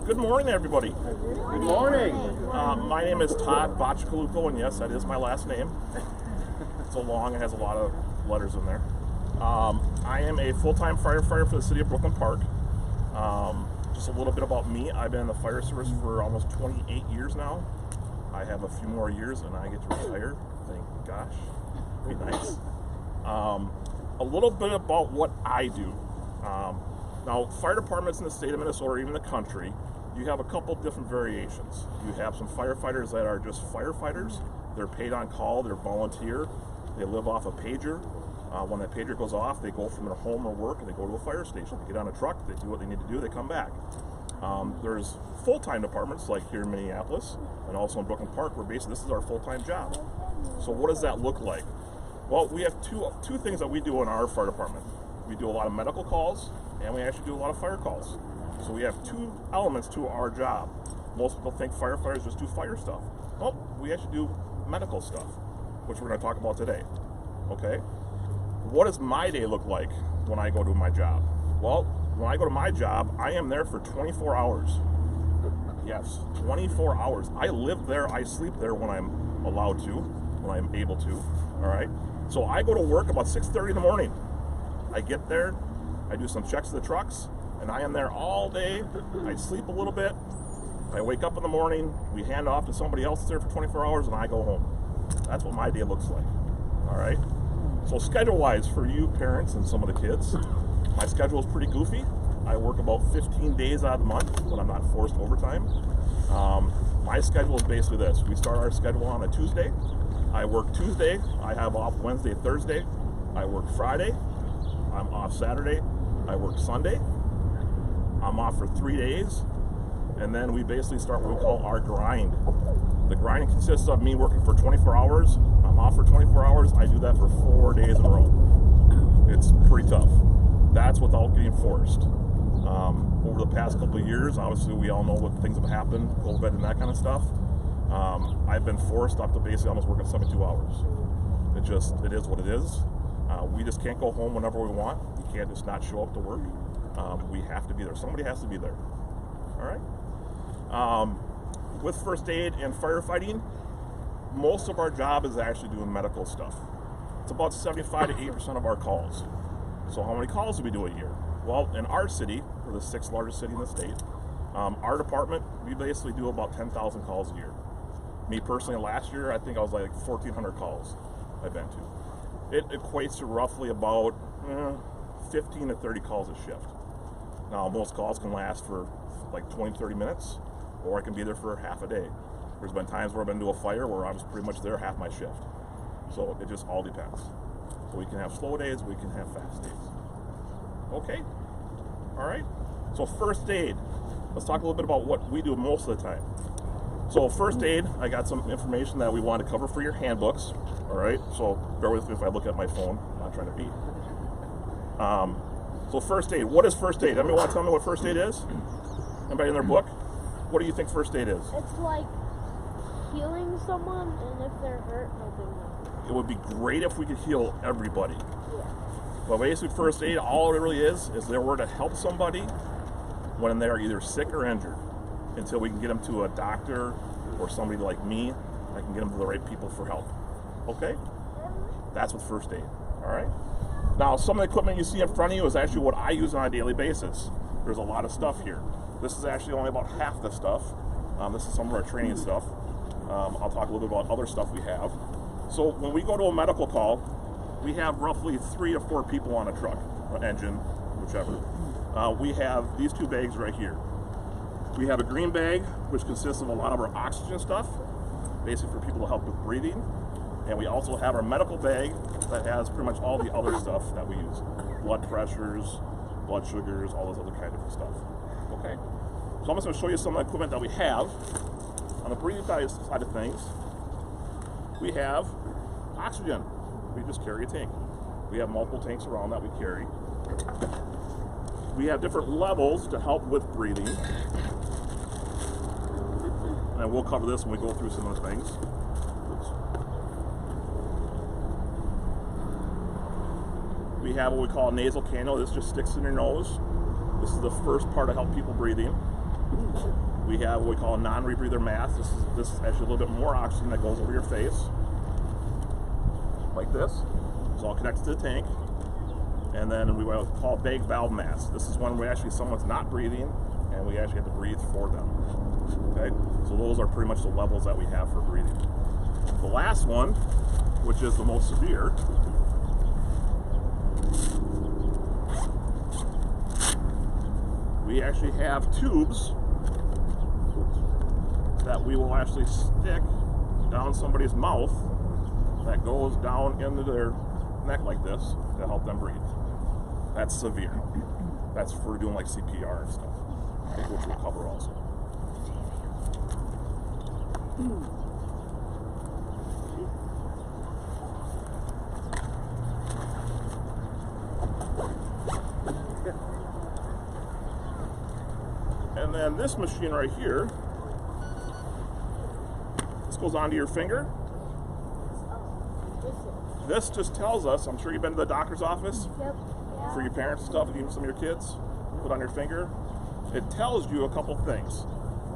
Good morning, everybody. Good morning. My name is Todd Bachkaluko, and yes, that is my last name. It's so long, it has a lot of letters in there. I am a full-time firefighter for the city of Brooklyn Park. Just a little bit about me. I've been in the fire service for almost 28 years now. I have a few more years and I get to retire. Thank gosh. Be nice. A little bit about what I do. Now, fire departments in the state of Minnesota, or even the country, you have a couple different variations. You have some firefighters that are just firefighters. They're paid on call, they're volunteer, they live off a pager. When that pager goes off, they go from their home or work and they go to a fire station. They get on a truck, they do what they need to do, they come back. There's full-time departments like here in Minneapolis and also in Brooklyn Park, where basically this is our full-time job. So what does that look like? Well, we have two things that we do in our fire department. We do a lot of medical calls and we actually do a lot of fire calls. So we have two elements to our job. Most people think firefighters just do fire stuff. Well, we actually do medical stuff, which we're going to talk about today. Okay? What does my day look like when I go to my job? Well, when I go to my job, I am there for 24 hours. Yes, 24 hours. I live there, I sleep there when I'm allowed to, when I'm able to, all right? So I go to work about 6:30 in the morning. I get there, I do some checks of the trucks, and I am there all day. I sleep a little bit. I wake up in the morning, we hand off to somebody else there for 24 hours, and I go home. That's what my day looks like, all right? So schedule-wise for you parents and some of the kids, my schedule is pretty goofy. I work about 15 days out of the month when I'm not forced overtime. My schedule is basically this. We start our schedule on a Tuesday. I work Tuesday. I have off Wednesday, Thursday. I work Friday. I'm off Saturday. I work Sunday. I'm off for 3 days. And then we basically start what we call our grind. The grinding consists of me working for 24 hours. I'm off for 24 hours. I do that for 4 days in a row. It's pretty tough. That's without getting forced. Over the past couple of years, obviously we all know what things have happened, COVID and that kind of stuff. I've been forced up to basically almost working 72 hours. It is what it is. We just can't go home whenever we want. We can't just not show up to work. We have to be there. Somebody has to be there. All right? With first aid and firefighting, most of our job is actually doing medical stuff. It's about 75 to 80% of our calls. So how many calls do we do a year? Well, in our city, we're the 6th largest city in the state, our department, we basically do about 10,000 calls a year. Me personally, last year, I think I was like 1,400 calls I've been to. It equates to roughly about 15 to 30 calls a shift. Now, most calls can last for like 20, 30 minutes, or I can be there for half a day. There's been times where I've been to a fire where I was pretty much there half my shift. So it just all depends. So we can have slow days, we can have fast days. Okay? All right? So first aid. Let's talk a little bit about what we do most of the time. So first aid, I got some information that we want to cover for your handbooks. All right? So bear with me if I look at my phone. I'm not trying to beat. So first aid. What is first aid? Anybody want to tell me what first aid is? Anybody in their book? What do you think first aid is? It's like healing someone, and if they're hurt, helping them. It would be great if we could heal everybody. Yeah. But basically first aid, all it really is there were to help somebody when they're either sick or injured, until we can get them to a doctor or somebody like me that can get them to the right people for help. Okay? That's what first aid. All right? Now, some of the equipment you see in front of you is actually what I use on a daily basis. There's a lot of stuff here. This is actually only about half the stuff. This is some of our training stuff. I'll talk a little bit about other stuff we have. So when we go to a medical call, we have roughly 3 to 4 people on a truck, or engine, whichever. We have these 2 bags right here. We have a green bag, which consists of a lot of our oxygen stuff, basically for people to help with breathing. And we also have our medical bag that has pretty much all the other stuff that we use. Blood pressures, blood sugars, all those other kind of stuff. Okay? So I'm just going to show you some of the equipment that we have. On the breathing side of things, we have oxygen. We just carry a tank. We have multiple tanks around that we carry. We have different levels to help with breathing. And we'll cover this when we go through some of the things. We have what we call a nasal cannula. This just sticks in your nose. This is the first part to help people breathe in. We have what we call a non-rebreather mask. This is actually a little bit more oxygen that goes over your face, like this. It's all connected to the tank. And then we call a bag valve mask. This is when we actually someone's not breathing, and we actually have to breathe for them. Okay, so those are pretty much the levels that we have for breathing. The last one, which is the most severe, we actually have tubes that we will actually stick down somebody's mouth that goes down into their neck like this to help them breathe. That's severe. That's for doing like CPR and stuff, which we'll cover also. And then this machine right here, this goes onto your finger. This just tells us, I'm sure you've been to the doctor's office. Yep. For your parents and stuff, even some of your kids, put on your finger. It tells you a couple things.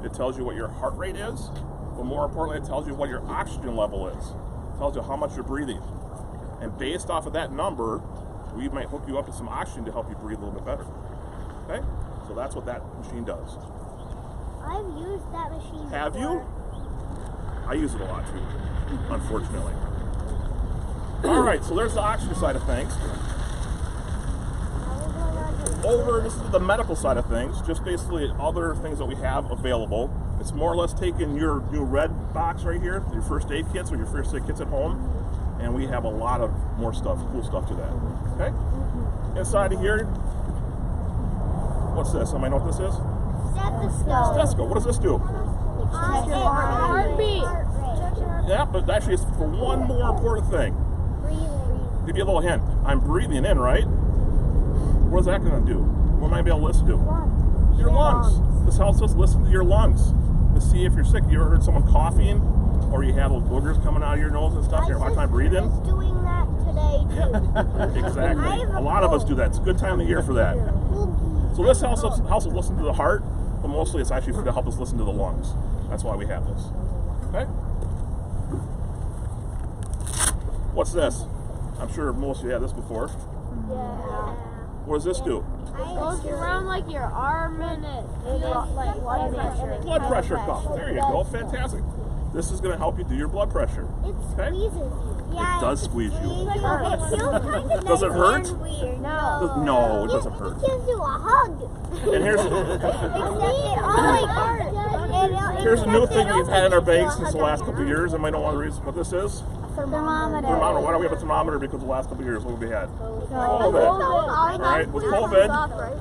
It tells you what your heart rate is, but more importantly, it tells you what your oxygen level is. It tells you how much you're breathing. And based off of that number, we might hook you up to some oxygen to help you breathe a little bit better. Okay? So that's what that machine does. I've used that machine before. Have you? I use it a lot too, unfortunately. All right, so there's the oxygen side of things. Over, this is the medical side of things, just basically other things that we have available. It's more or less taking your new red box right here, your first aid kits or your first aid kits at home, and we have a lot of more stuff, cool stuff to that. Okay? Inside of here, what's this? Somebody know what this is? Stethoscope. Stethoscope. What does this do? Heartbeat. Yeah, but actually it's for one more important thing. Give you a little hint. I'm breathing in, right? What is that going to do? What might I be able to listen to? Your lungs. This helps us listen to your lungs to see if you're sick. You ever heard someone coughing, or you have little boogers coming out of your nose and stuff? You have a hard time breathing? I was doing that today too. Exactly. A lot of us do that. It's a good time of year for that. So this helps us listen to the heart, but mostly it's actually to help us listen to the lungs. That's why we have this. Okay? What's this? I'm sure most of you had this before. Yeah. What does this do? It goes around like your arm and it like blood pressure. Blood pressure cuff. There you go. Fantastic. This is going to help you do your blood pressure. It squeezes you. Yeah, it does squeeze you. It feels kind of Does it hurt? Weird. No. No, it doesn't hurt. It gives you a hug. And here's here's a new thing we've had in our bags since the last couple of years. And I don't want to read what this is. Thermometer. Why don't we have a thermometer? Because the last couple of years, what have we had? COVID. All right, with COVID,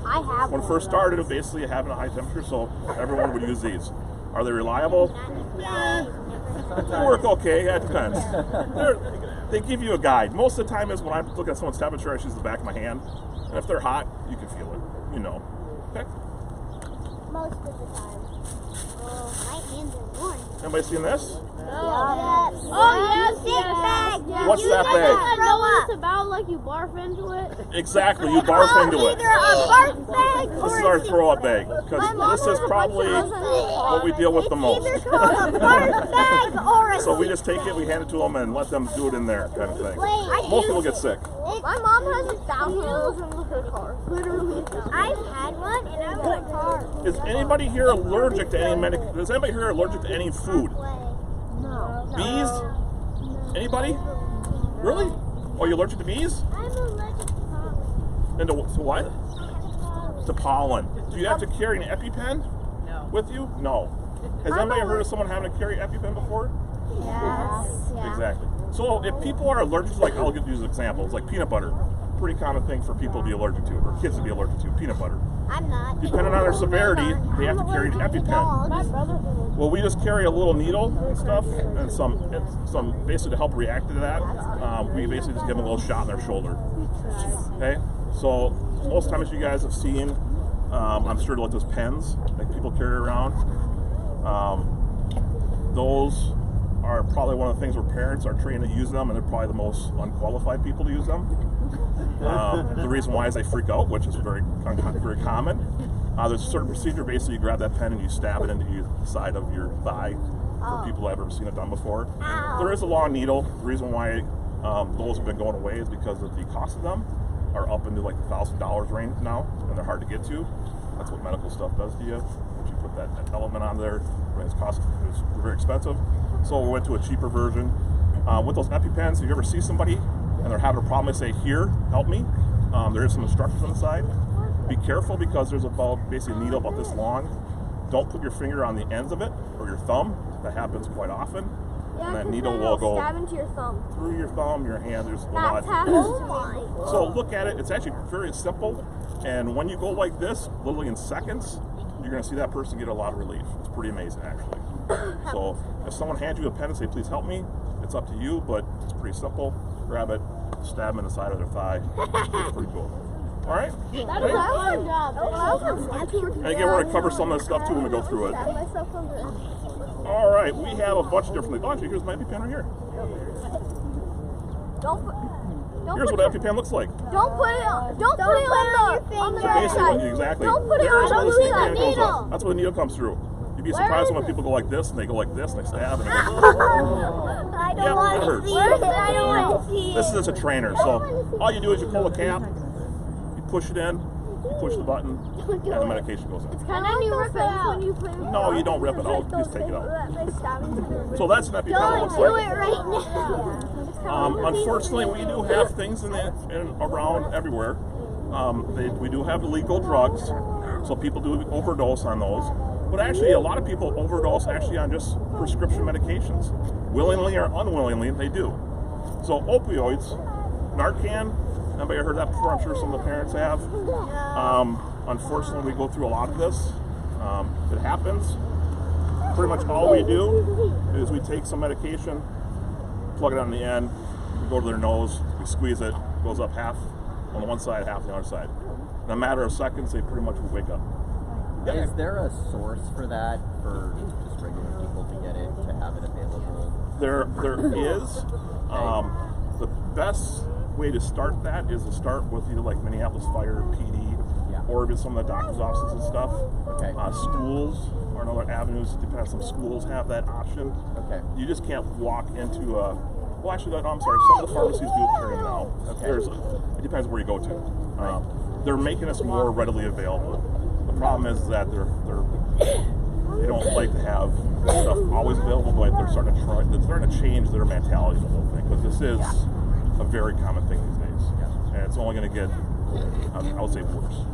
I have when it first started, it was basically having a high temperature, so everyone would use these. Are they reliable? They work okay. Yeah, it depends. They give you a guide. Most of the time is when I look at someone's temperature, I just use the back of my hand. And if they're hot, you can feel it. You know. Okay? Most of the time. My hands are warm. Anybody seen this? Oh, yes. Bag. What's that bag? I know what it's about, like you barf into it. Exactly, you barf into it. Either a barf bag This is our throw-up bag, because this is probably what we deal with the most. Either called a barf bag or a So we just take it, we hand it to them, and let them do it in there, kind of thing. Most people get sick. My mom has 1,000 of those in her car. Literally. I've had one in our car. Is anybody here allergic to any Is anybody here allergic to any food? No. Bees? Anybody? Really? Oh, you allergic to bees? I'm allergic to pollen. And to what? To pollen. Do you have to carry an EpiPen with you? No. Has anybody heard of someone having to carry EpiPen before? Yes. Yeah. Exactly. So if people are allergic to, like, I'll give you examples, like peanut butter. Pretty common thing for people to be allergic to, or kids to be allergic to, peanut butter. I'm not. Depending on their severity, they have to carry an EpiPen. Well, we just carry a little needle and stuff, and some basically to help react to that. We basically just give them a little shot in their shoulder. Okay. So most times you guys have seen, I'm sure like those pens that people carry around. Those are probably one of the things where parents are trained to use them, and they're probably the most unqualified people to use them. The reason why is they freak out, which is very common. There's a certain procedure. Basically, you grab that pen and you stab it into the side of your thigh. For people that have ever seen it done before. There is a long needle. The reason why those have been going away is because of the cost of them are up into like the $1,000 range now, and they're hard to get to. That's what medical stuff does to you. If you put that element on there, it's very expensive. So we went to a cheaper version. With those EpiPens, if you ever see somebody and they're having a problem, they say, "Here, help me." There is some instructions on the side. Be careful because there's basically a needle about this long. Don't put your finger on the ends of it or your thumb. That happens quite often. Yeah, and that needle will go stab into your thumb. Through your thumb, your hand. There's a That's lot. how So look at it. It's actually very simple. And when you go like this, literally in seconds, you're going to see that person get a lot of relief. It's pretty amazing, actually. So if someone hands you a pen and say, "Please help me," it's up to you, but it's pretty simple. Grab it, stab them in the side of their thigh. It's pretty cool. All right? That was our job. And again, we're going to cover some of this stuff too when we go through it. All right, we have a bunch of different things. Oh, actually, here's my EpiPen right here. Here's what an EpiPen looks like. Don't put it on the right side. Exactly. Don't put it on the needle. That's where the needle comes through. You'd be surprised when people go like this and they go like this and they stab. And I don't want to see it. I don't want to see it. This is just a trainer. So all you do is you pull the cap, you push it in, you push the button, and the medication goes in. It's kind of rip it out when you put it. No, you don't rip it out. You just take it out. So that's an EpiPen. Don't do it right now. Unfortunately, we do have things around everywhere. We do have illegal drugs, so people do overdose on those. But actually, a lot of people overdose actually on just prescription medications. Willingly or unwillingly, they do. So opioids, Narcan, anybody heard that before? I'm sure some of the parents have. Unfortunately, we go through a lot of this. It happens. Pretty much all we do is we take some medication, plug it on the end, we go to their nose, we squeeze it, it goes up half on the one side, half on the other side. In a matter of seconds, they pretty much will wake up. Yep. Is there a source for that, for just regular people to get it, to have it available? There is. The best way to start that is to start with either like Minneapolis Fire, PD, or even some of the doctor's offices and stuff. Okay. Schools are another avenues. Depends. Some schools have that option. Okay. You just can't walk into a. Well, actually, I'm sorry. Some of the pharmacies do it for you now. Okay. It depends where you go to. They're making this more readily available. The problem is that they don't like to have stuff always available, but they're starting to change their mentality of the whole thing, because this is a very common thing these days, and it's only going to get, I would say, worse.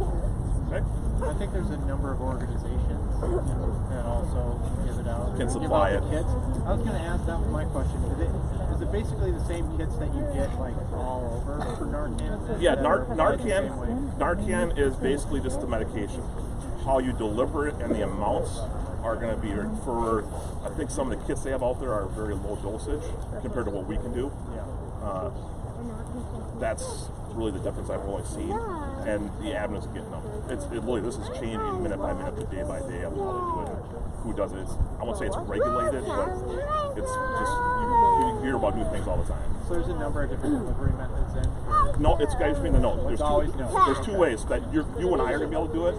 Okay? I think there's a number of organizations that also give it out. Can supply it. Kits. I was going to ask, that was my question. Is it basically the same kits that you get like all over for Narcan? Yeah, Narcan is basically just the medication. How you deliver it and the amounts are going to be for. I think some of the kits they have out there are very low dosage compared to what we can do. Yeah. That's really the difference I've only seen, and the avenues of getting them. Really, this is changing minute by minute, day by day of how they do it. Who does it? I won't say it's regulated, but it's just you hear about new things all the time. So there's a number of different delivery methods then? No, it's guys between the notes. There's two ways that you and I are going to be able to do it.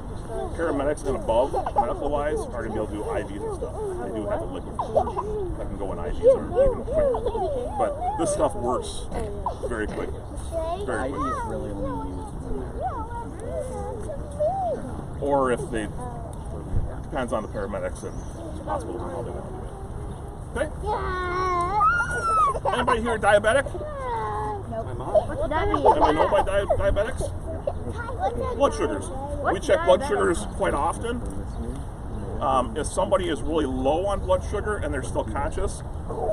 Paramedics and above, medical-wise, are going to be able to do IVs and stuff. They do have a liquid that can go in IVs or even quick. But this stuff works very quick. Very IV quick. is really only used in Or if they, depends on the paramedics and hospitals and how they want to do it. Okay? Anybody here diabetic? What's that mean? Anybody know about diabetics? Blood sugars. We check blood sugars quite often. If somebody is really low on blood sugar and they're still conscious,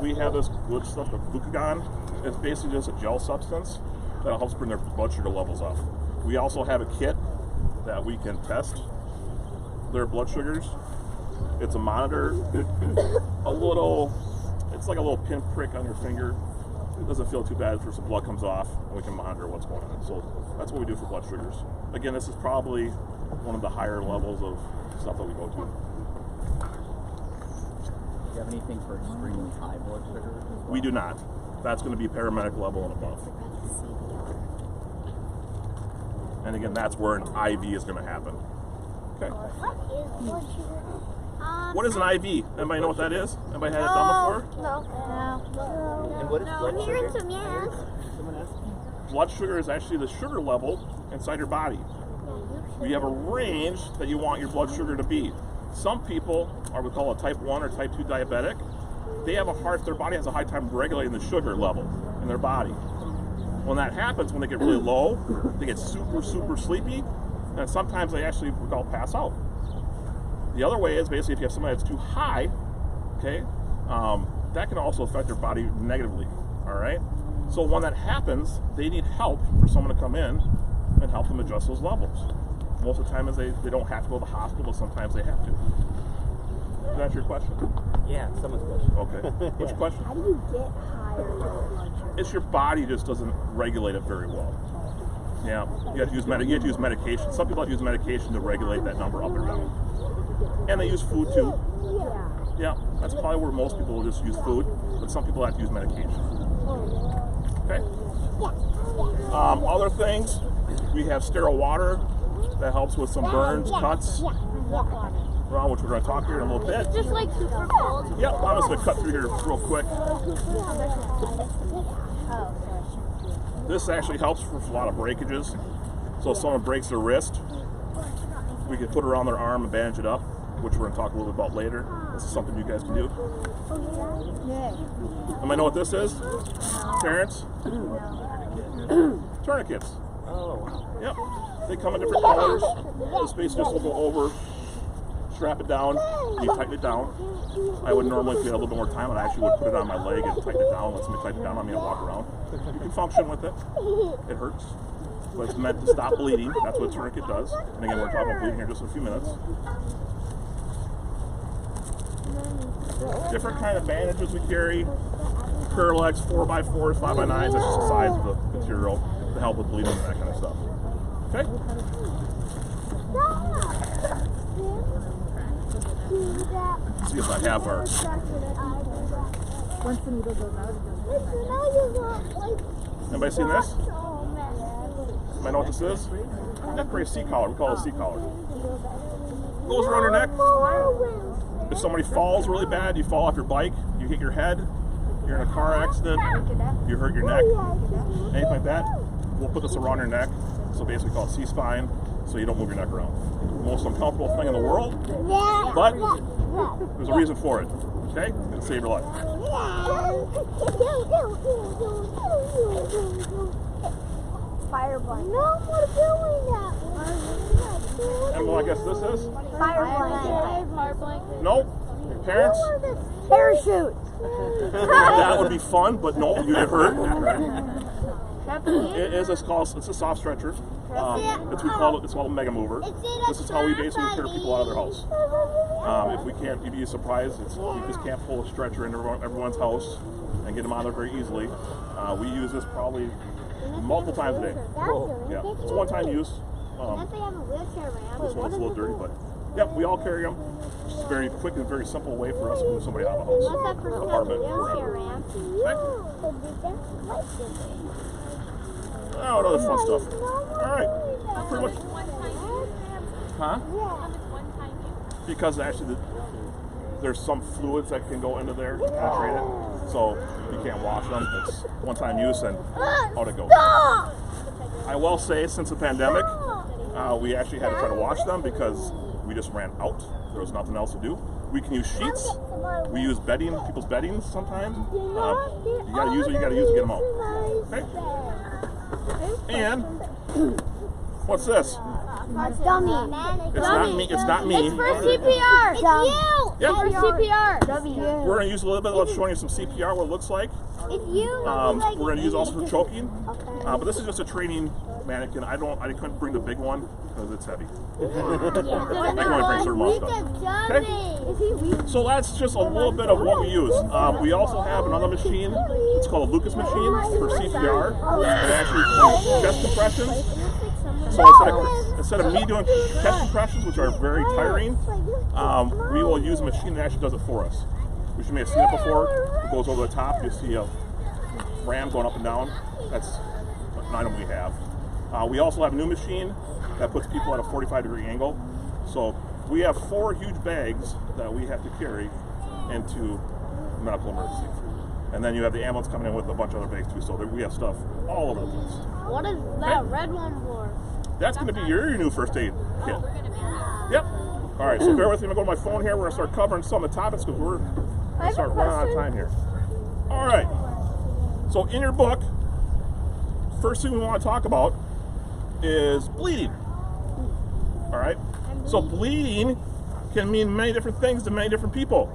we have this good stuff, the glucagon. It's basically just a gel substance that helps bring their blood sugar levels up. We also have a kit that we can test their blood sugars. It's a monitor, it's like a little pinprick on your finger. It doesn't feel too bad if some blood comes off, and we can monitor what's going on. So that's what we do for blood sugars. Again, this is probably one of the higher levels of stuff that we go to. Do you have anything for extremely high blood sugar? We do not. That's going to be paramedic level and above. And again, that's where an IV is going to happen. Okay. What is blood sugar? What is an IV? Anybody know what that is? Anybody had it done before? No. And what is blood I'm hearing sugar? some yes. Someone asked. Blood sugar is actually the sugar level inside your body. You have a range that you want your blood sugar to be. Some people are what we call a type 1 or type 2 diabetic. They have their body has a hard time regulating the sugar level in their body. When that happens, when they get really low, they get super, super sleepy, and sometimes they actually what we call pass out. The other way is basically if you have somebody that's too high, okay, that can also affect their body negatively, all right? So when that happens, they need help for someone to come in and help them adjust those levels. Most of the time is they don't have to go to the hospital, but sometimes they have to. Is that your question? Yeah, someone's question. Okay. What's your question? How do you get higher blood sugar? It's your body just doesn't regulate it very well. Yeah, you have to use medication. Some people have to use medication to regulate that number up or down. And they use food too. Yeah, that's probably where most people will just use food, but some people have to use medication. Okay. Other things, we have sterile water that helps with some burns, cuts, which we're going to talk here in a little bit. Just like super cold. Yep, I'm just going to cut through here real quick. This actually helps for a lot of breakages. So if someone breaks their wrist, we can put it around their arm and bandage it up, which we're going to talk a little bit about later. This is something you guys can do. Anybody know what this is? Parents? Tourniquets. Oh, Yep. They come in different colors. This space just will go over, strap it down, you tighten it down. I would normally, if we had a little bit more time, I actually would put it on my leg and tighten it down, let somebody tighten it down on me and walk around. You can function with it. It hurts, but it's meant to stop bleeding. That's what a tourniquet does. And again, we're talking about bleeding here in just a few minutes. Different kind of bandages we carry. Curlex, 4x4s, 5x9s, that's just the size of the material to help with bleeding and that kind of stuff. Okay? See if I have our... Anybody seen this? Anybody know what this is? Neck brace sea collar. We call it a sea collar. Goes around your neck. If somebody falls really bad, you fall off your bike, you hit your head, you're in a car accident, you hurt your neck, anything like that, we'll put this around your neck. So basically we call it C-spine, so you don't move your neck around. The most uncomfortable thing in the world, but there's a reason for it. Okay? It's gonna save your life. Fire blanket. No more doing that. And what I guess this is? Fire blanket. Nope. Parents? Parachute. That would be fun, but no, you get hurt. It's a soft stretcher. It's called a mega mover. This is how we basically carry people out of their house. If we can't, you'd be surprised. You just can't pull a stretcher into everyone's house and get them out of there very easily. We use this probably multiple times a day. Yeah, it's one-time use. This one's a little dirty, but yeah, we all carry them. It's just a very quick and very simple way for us to move somebody out of the house, apartment, wherever. Okay. Oh, what other fun stuff. All right, pretty much. Huh? Because actually there's some fluids that can go into there and penetrate it, so you can't wash them. It's one-time use and out it goes. I will say, since the pandemic, we actually had to try to wash them because we just ran out. There was nothing else to do. We can use sheets. We use bedding, people's beddings sometimes. You gotta use what you gotta use to get them out. Okay? And what's this? Dummy. It's not me. It's not me. It's for CPR. It's you. Yep. It's for CPR. We're gonna use a little bit of showing you some CPR, what it looks like. It's you. We're gonna use also for choking. But this is just a training mannequin. I couldn't bring the big one because it's heavy. I can only bring certain amount of stuff. Okay? So that's just a little bit of what we use. We also have another machine. It's called a Lucas machine for CPR. It actually does chest compressions. So instead of me doing chest compressions, which are very tiring, we will use a machine that actually does it for us. Which you may have seen it before. It goes over the top. You see a ram going up and down. That's an item we have. We also have a new machine that puts people at a 45-degree angle. So we have 4 huge bags that we have to carry into medical emergency. And then you have the ambulance coming in with a bunch of other bags too. So we have stuff all over the place. What is that red one for? That's going to be your new first aid kit. Yep. All right, so bear with me. I'm going to go to my phone here. We're going to start covering some of the topics because we're going to start running out of time here. All right. So in your book, first thing we want to talk about is bleeding. All right. So bleeding can mean many different things to many different people.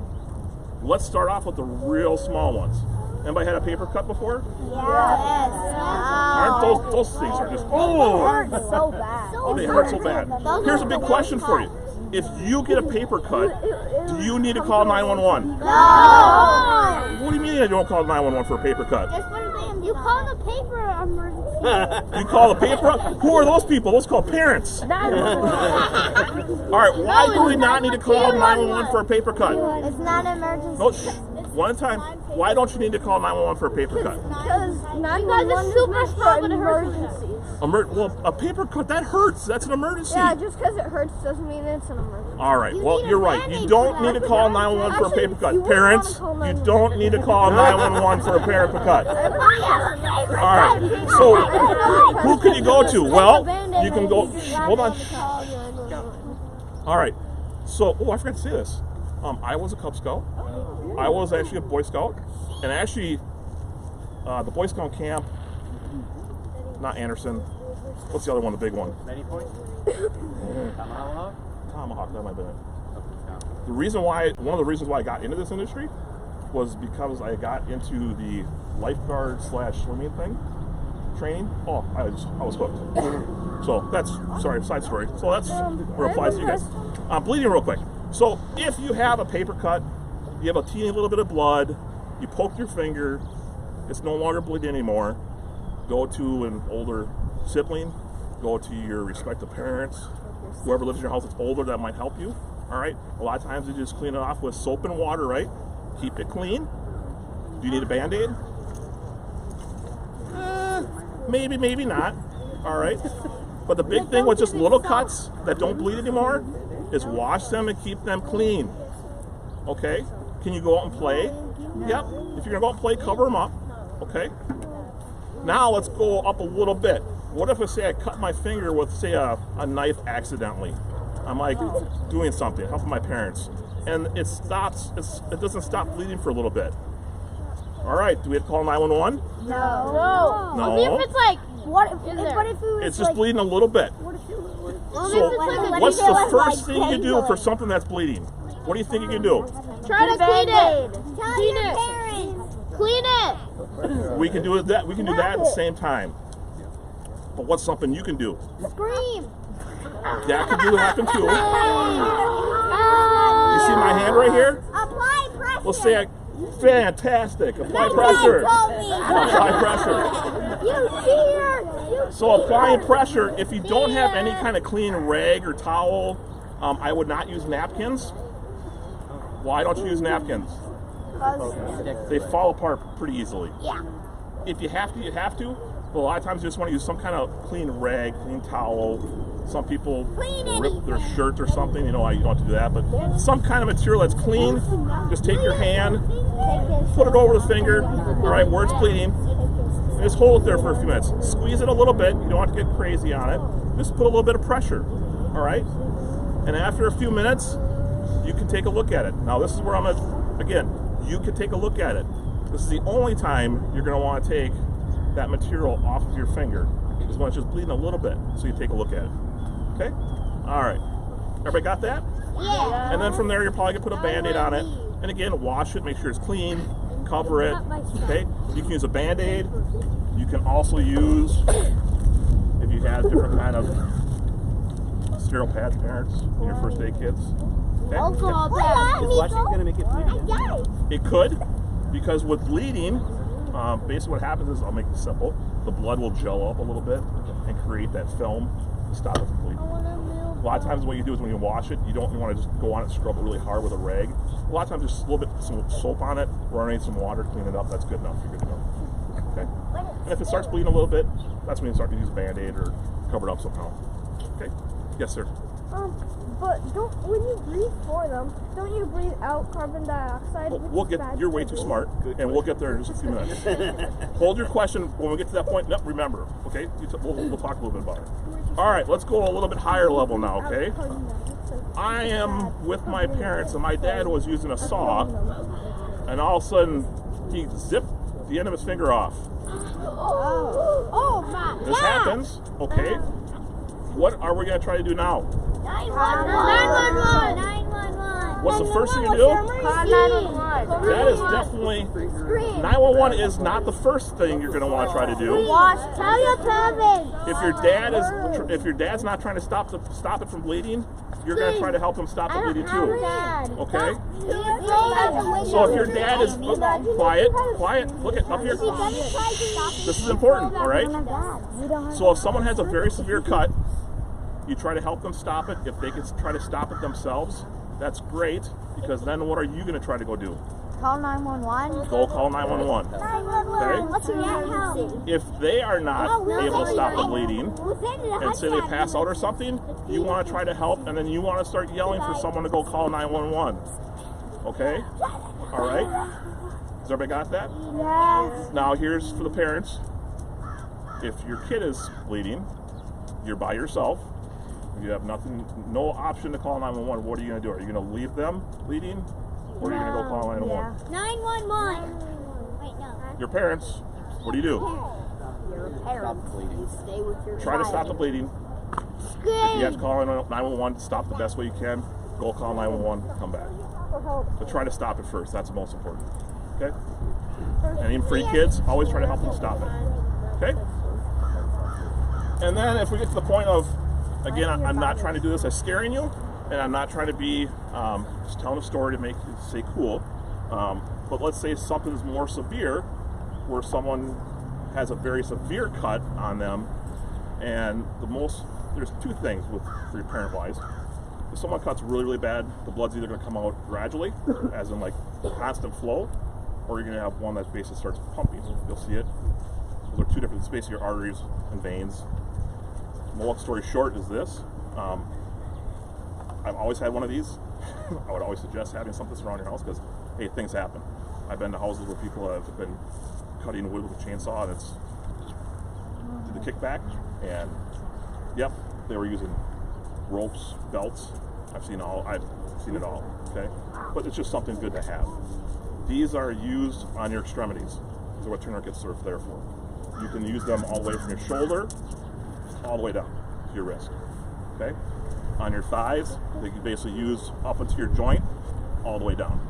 Let's start off with the real small ones. Anybody had a paper cut before? Yes. Aren't those things are just, oh! It hurts so bad. Oh, they hurt so bad. Here's a big question for you. If you get a paper cut, do you need to call 911? No. What do you mean you don't call 911 for a paper cut? You call the paper emergency. You call the paper? Who are those people? Those called parents. All right, why do we not need to call 911 for a paper cut? It's not an emergency. No, shh. One time. Why don't you need to call 911 for a paper cut? Because it's super small, but it hurts. Well, a paper cut, that hurts. That's an emergency. Yeah, just because it hurts doesn't mean it's an emergency. All right, well, you're right. You don't need to call 911 for a paper cut. Parents, you don't need to call 911 for a paper cut. All right, so who can you go to? Well, you can go, hold on. All right, so, I forgot to say this. I was a Cub Scout. I was actually a Boy Scout. And actually, the Boy Scout camp, not Anderson. What's the other one, the big one? Many points? Tomahawk, that might be it. One of the reasons why I got into this industry was because I got into the lifeguard / swimming thing, training. Oh, I was hooked. So that's, side story. So that's where it applies to you guys. Bleeding real quick. So if you have a paper cut, you have a teeny little bit of blood, you poke your finger, it's no longer bleeding anymore, go to an older sibling, go to your respective parents, whoever lives in your house that's older that might help you. All right, a lot of times you just clean it off with soap and water, right? Keep it clean. Do you need a Band-Aid? Maybe, maybe not. All right, but the big thing with just little cuts that don't bleed anymore is wash them and keep them clean. Okay, can you go out and play? Yep, if you're gonna go out and play, cover them up. Okay, now let's go up a little bit. What if I cut my finger with, say, a knife accidentally? I'm like doing something, helping my parents, and it doesn't stop bleeding for a little bit. All right, do we have to call 911? No. No. Only if it's like, what if it was It's just bleeding a little bit. So what's the first thing you do for something that's bleeding? What do you think you can do? Try to clean it. Clean it. Clean it. We can do that. We can do that at the same time. But what's something you can do? Scream. That can happen too. You see my hand right here? Apply pressure. We'll say, fantastic. Apply pressure. Apply pressure. You cheer. So applying pressure, if you don't have any kind of clean rag or towel, I would not use napkins. Why don't you use napkins? They fall apart pretty easily. Yeah. If you have to, you have to. But a lot of times you just want to use some kind of clean rag, clean towel. Some people rip their shirt or something. You know, you don't have to do that. But some kind of material that's clean. Just take your hand, put it over the finger, all right, where it's bleeding, and just hold it there for a few minutes. Squeeze it a little bit. You don't have to get crazy on it. Just put a little bit of pressure, all right? And after a few minutes, you can take a look at it. Now, this is where again, you can take a look at it. This is the only time you're going to want to take that material off of your finger, is when it's just bleeding a little bit, so you take a look at it. Okay? All right. Everybody got that? Yeah. And then from there, you're probably going to put a Band-Aid on it. And again, wash it, make sure it's clean, cover it. Okay? You can use a Band-Aid. You can also use, if you have different kind of sterile pads, parents, in your first aid kits. Okay? Is washing going to make it bleed again? It could, because with bleeding, basically what happens is, I'll make it simple, the blood will gel up a little bit and create that film to stop it from bleeding. A lot of times what you do is when you wash it, you don't want to just go on it and scrub it really hard with a rag. A lot of times just a little bit, some soap on it, run underneath some water, clean it up, that's good enough, you're good to go. Okay? And if it starts bleeding a little bit, that's when you start to use a Band-Aid or cover it up somehow. Okay? Yes, sir. But when you breathe for them, don't you breathe out carbon dioxide? We'll get. You're way too smart, and we'll get there in just a few minutes. Hold your question when we get to that point. Nope, remember, okay? We'll talk a little bit about it. All right, let's go a little bit higher level now, okay? I am with my parents, and my dad was using a saw, and all of a sudden he zipped the end of his finger off. Oh my God! This happens, okay? What are we going to try to do now? 911. What's the first thing you do? Call 911. That is definitely 911 is not the first thing you're going to want to try to do. Tell your parents. If your dad's not trying to stop it from bleeding, you're going to try to help him stop the bleeding too. Okay? So if your dad is quiet, look at up here. This is important, all right? So if someone has a very severe cut, you try to help them stop it. If they can try to stop it themselves, that's great, because then what are you going to try to go do? Call 911. Go call 911. Okay? What's your dad help? If they are not able to stop the bleeding, and say they pass out or something, you want to try to help, and then you want to start yelling for someone to go call 911. Okay? All right? Has everybody got that? Yes. Now here's for the parents. If your kid is bleeding, you're by yourself, you have no option to call 911, what are you going to do? Are you going to leave them bleeding, or are you going to go call 911? 911. Wait, no. Your parents, what do you do? Stop bleeding. Stay with your Try to stop the bleeding. If you have to call 911, stop the best way you can. Go call 911, come back. But try to stop it first. That's the most important. Okay? And even for your kids, always try to help them stop it. Okay? And then if we get to the point of, again, I'm not trying to do this as scaring you, and I'm not trying to be just telling a story to make you say cool. But let's say something is more severe, where someone has a very severe cut on them, and there's two things for your parent wise. If someone cuts really, really bad, the blood's either going to come out gradually, as in like constant flow, or you're going to have one that basically starts pumping. You'll see it. Those are two different spaces, your arteries and veins. Long story short is this. I've always had one of these. I would always suggest having something around your house because, hey, things happen. I've been to houses where people have been cutting wood with a chainsaw and it's did the kickback, and yep, they were using ropes, belts. I've seen it all. Okay, but it's just something good to have. These are used on your extremities. These are what tourniquets are there for. You can use them all the way from your shoulder all the way down to your wrist. Okay, on your thighs, they can basically use up into your joint all the way down.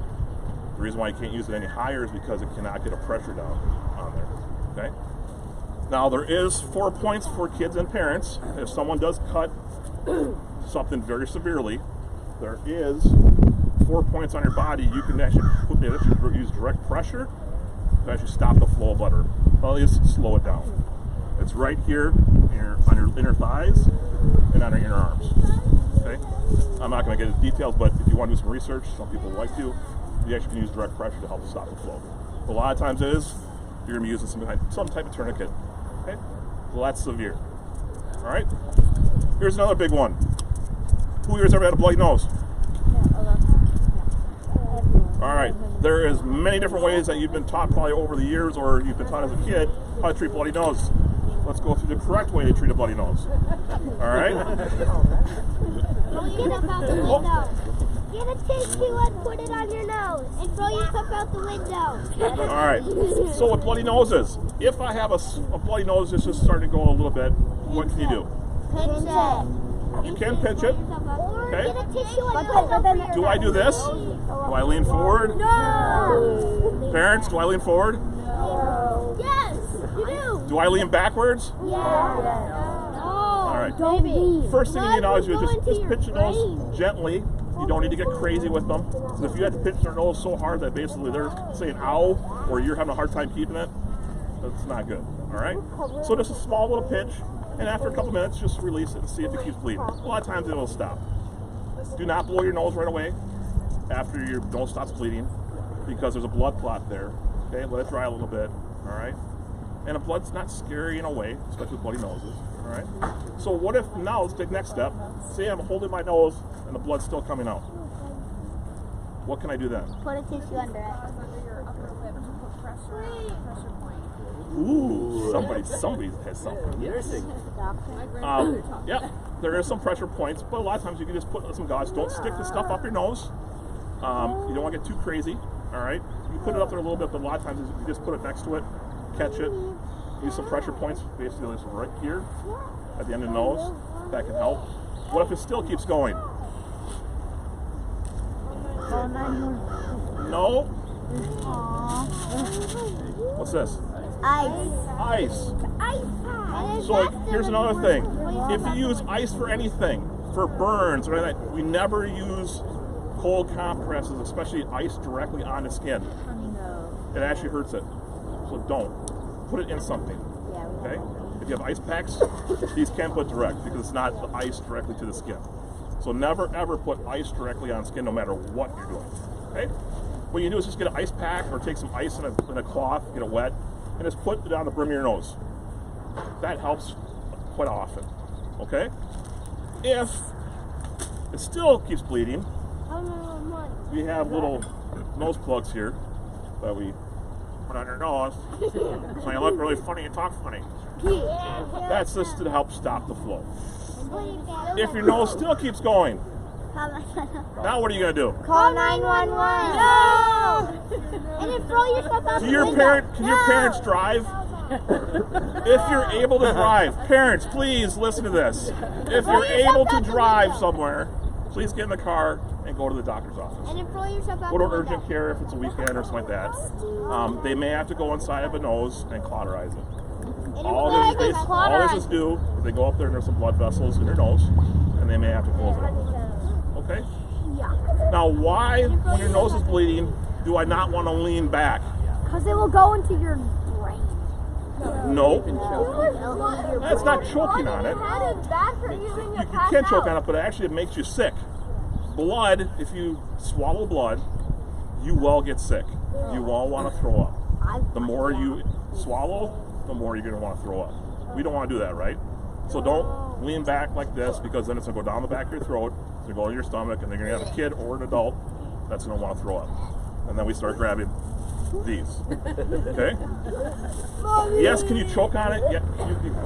The reason why you can't use it any higher is because it cannot get a pressure down on there. Okay. Now there is 4 points for kids and parents. If someone does cut something very severely, there is 4 points on your body. You can actually use direct pressure to actually stop the flow of blood, or at least slow it down. It's right here on your inner thighs and on your inner arms. Okay. I'm not going to get into details, but if you want to do some research, some people like to. You actually can use direct pressure to help stop the flow. A lot of times you're going to be using some type of tourniquet. Okay? Well, that's severe. All right? Here's another big one. Who here has ever had a bloody nose? All right. There is many different ways that you've been taught probably over the years, or you've been taught as a kid how to treat bloody nose. Let's go through the correct way to treat a bloody nose. All right? Get up out the window. Get a tissue and put it on your nose and throw your cup out the window. All right. So with bloody noses, if I have a bloody nose that's just starting to go a little bit, what can you do? Pinch it. You can pinch it. Okay. Get a tissue and put it over your Do I do this? Do I lean forward? No. Parents, do I lean forward? No. Yes, you do. Do I lean backwards? Yeah. All right. Baby. First thing you know is you just pinch your nose gently. You don't need to get crazy with them. So if you have to pinch their nose so hard that basically they're saying ow, or you're having a hard time keeping it, that's not good. All right? So just a small little pinch, and after a couple minutes, just release it and see if it keeps bleeding. A lot of times it will stop. Do not blow your nose right away after your nose stops bleeding, because there's a blood clot there. Okay, let it dry a little bit. All right? And the blood's not scary in a way, especially with bloody noses. All All right. So what if now, let's take next step. Say I'm holding my nose and the blood's still coming out. What can I do then? Put a tissue under it. Ooh, somebody has something. Yeah, there is some pressure points, but a lot of times you can just put some gauze. Don't stick the stuff up your nose. You don't want to get too crazy. All right. You put it up there a little bit, but a lot of times you just put it next to it, catch it, use some pressure points. Basically, this right here at the end of the nose. That can help. What if it still keeps going? No. What's this? Ice. So here's another thing. If you use ice for anything, for burns or anything, we never use cold compresses, especially ice directly on the skin. It actually hurts it. So don't. Put it in something. Okay? If you have ice packs, these can't put direct because it's not the ice directly to the skin. So never ever put ice directly on skin no matter what you're doing. Okay? What you do is just get an ice pack or take some ice in a cloth, get it wet, and just put it on the brim of your nose. That helps quite often. Okay? If it still keeps bleeding, we have little nose plugs here that we put on your nose so you look really funny and talk funny. That's just to help stop the flow. If your nose still keeps going, now what are you going to do? Call 911. No! And then throw yourself out the window. Can your parents drive? If you're able to drive, parents, please listen to this. If you're able to drive somewhere, please get in the car and go to the doctor's office. And then throw yourself out Go to the window. urgent care if it's a weekend or something like that. They may have to go inside of a nose and cauterize it. All this is do is they go up there and there's some blood vessels in your nose, and they may have to close it up. Okay? Yeah. Now, why, when your nose is bleeding, do I not want to lean back? Because it will go into your brain. No. That's not choking on it. You can choke on it, but actually it makes you sick. Blood, if you swallow blood, you will get sick. You will want to throw up. The more you swallow, the more you're going to want to throw up. We don't want to do that, right? So don't lean back like this because then it's going to go down the back of your throat, it's going to go in your stomach, and then you're going to have a kid or an adult that's going to want to throw up. And then we start grabbing these. Okay? Yes, can you choke on it? Yeah,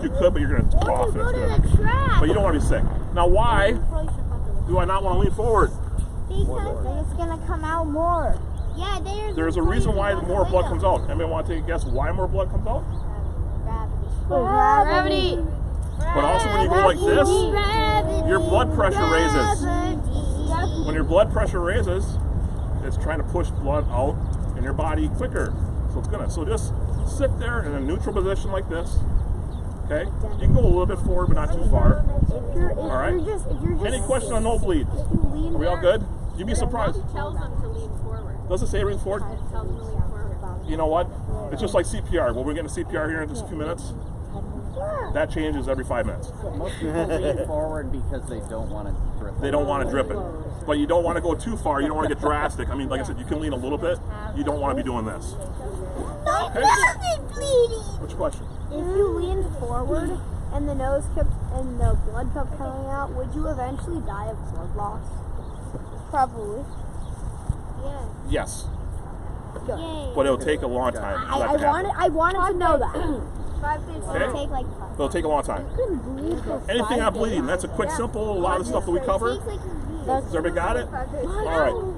you could, but you're going to cough. But you don't want to be sick. Now, why do I not want to lean forward? Because it's going to come out more. Yeah, there's a reason why more blood comes out. Anybody want to take a guess why more blood comes out? Gravity. But also when you go like this, your blood pressure raises. When your blood pressure raises, it's trying to push blood out in your body quicker. So it's gonna. So just sit there in a neutral position like this. Okay? You can go a little bit forward, but not too far. All right? Any question on no bleed? Are we all good? You'd be surprised. It tells them to lean forward. Does it say lean forward? It tells them to lean forward. You know what? It's just like CPR. Well, we're getting CPR here in just a few minutes. That changes every 5 minutes. Most people lean forward because they don't want to drip it. They don't want to drip it. But you don't want to go too far. You don't want to get drastic. I mean, like I said, you can lean a little bit. You don't want to be doing this. Okay? Which question? If you leaned forward and the nose kept and the blood kept coming out, would you eventually die of blood loss? Probably. Yeah. Yes. Yay. But it'll take a long time. for that to happen. I wanted to know that. Okay? It'll take like It'll take a long time. Anything on bleeding, that's a quick, simple, a lot of the stuff that we cover. Has everybody got it? All right.